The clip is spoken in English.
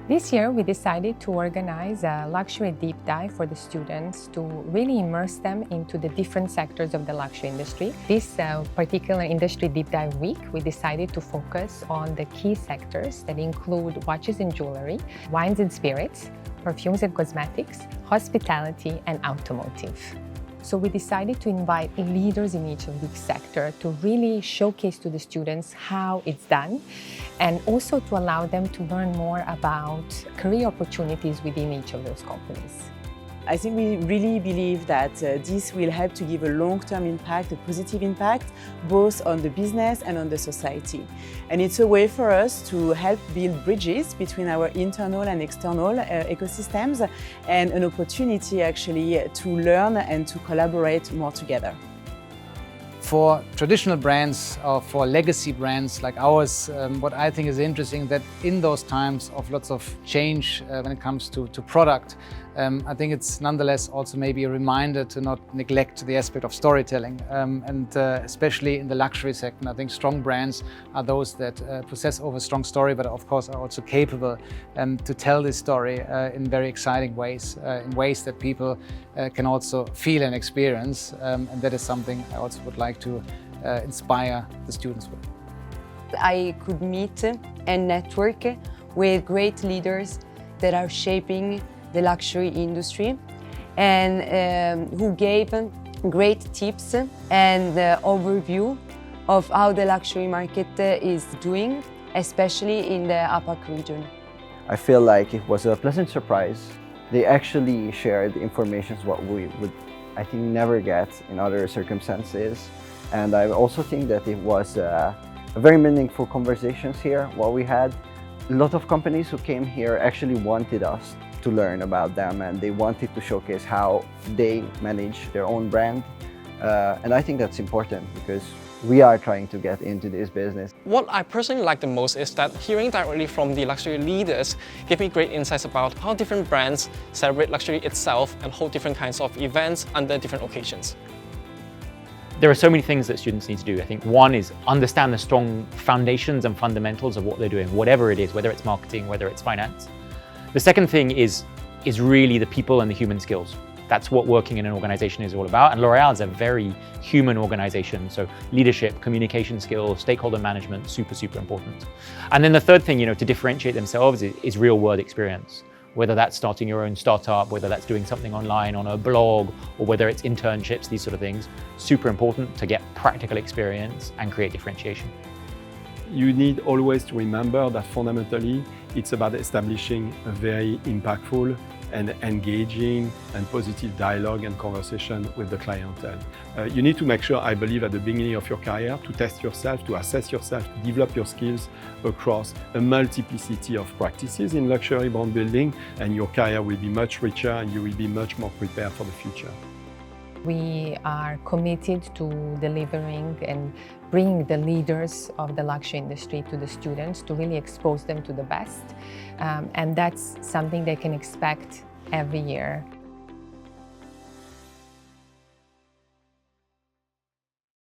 This year, we decided to organize a luxury deep dive for the students to really immerse them into the different sectors of the luxury industry. This particular industry deep dive week, we decided to focus on the key sectors that include watches and jewelry, wines and spirits, perfumes and cosmetics, hospitality, and automotive. So we decided to invite leaders in each of these sectors to really showcase to the students how it's done, and also to allow them to learn more about career opportunities within each of those companies. I think we really believe that this will help to give a long-term impact, a positive impact, both on the business and on the society. And it's a way for us to help build bridges between our internal and external ecosystems, and an opportunity actually to learn and to collaborate more together. For traditional brands or for legacy brands like ours, what I think is interesting that in those times of lots of change when it comes to product, I think it's nonetheless also maybe a reminder to not neglect the aspect of storytelling. Especially in the luxury segment, I think strong brands are those that possess a strong story, but of course are also capable to tell this story in very exciting ways, in ways that people can also feel and experience. And that is something I also would like to inspire the students with. I could meet and network with great leaders that are shaping the luxury industry, and who gave great tips and overview of how the luxury market is doing, especially in the APAC region. I feel like it was a pleasant surprise. They actually shared information what we would, I think, never get in other circumstances. And I also think that it was a very meaningful conversations here, what we had. A lot of companies who came here actually wanted us to learn about them, and they wanted to showcase how they manage their own brand. And I think that's important because we are trying to get into this business. What I personally like the most is that hearing directly from the luxury leaders gave me great insights about how different brands celebrate luxury itself and hold different kinds of events under different occasions. There are so many things that students need to do. I think one is understand the strong foundations and fundamentals of what they're doing, whatever it is, whether it's marketing, whether it's finance. The second thing is really the people and the human skills. That's what working in an organization is all about. And L'Oréal is a very human organization. So leadership, communication skills, stakeholder management, super, super important. And then the third thing, to differentiate themselves is real world experience. Whether that's starting your own startup, whether that's doing something online on a blog, or whether it's internships, these sort of things, super important to get practical experience and create differentiation. You need always to remember that fundamentally it's about establishing a very impactful and engaging and positive dialogue and conversation with the clientele. You need to make sure, I believe, at the beginning of your career to test yourself, to assess yourself, to develop your skills across a multiplicity of practices in luxury brand building, and your career will be much richer and you will be much more prepared for the future. We are committed to delivering and bringing the leaders of the luxury industry to the students to really expose them to the best. And that's something they can expect every year.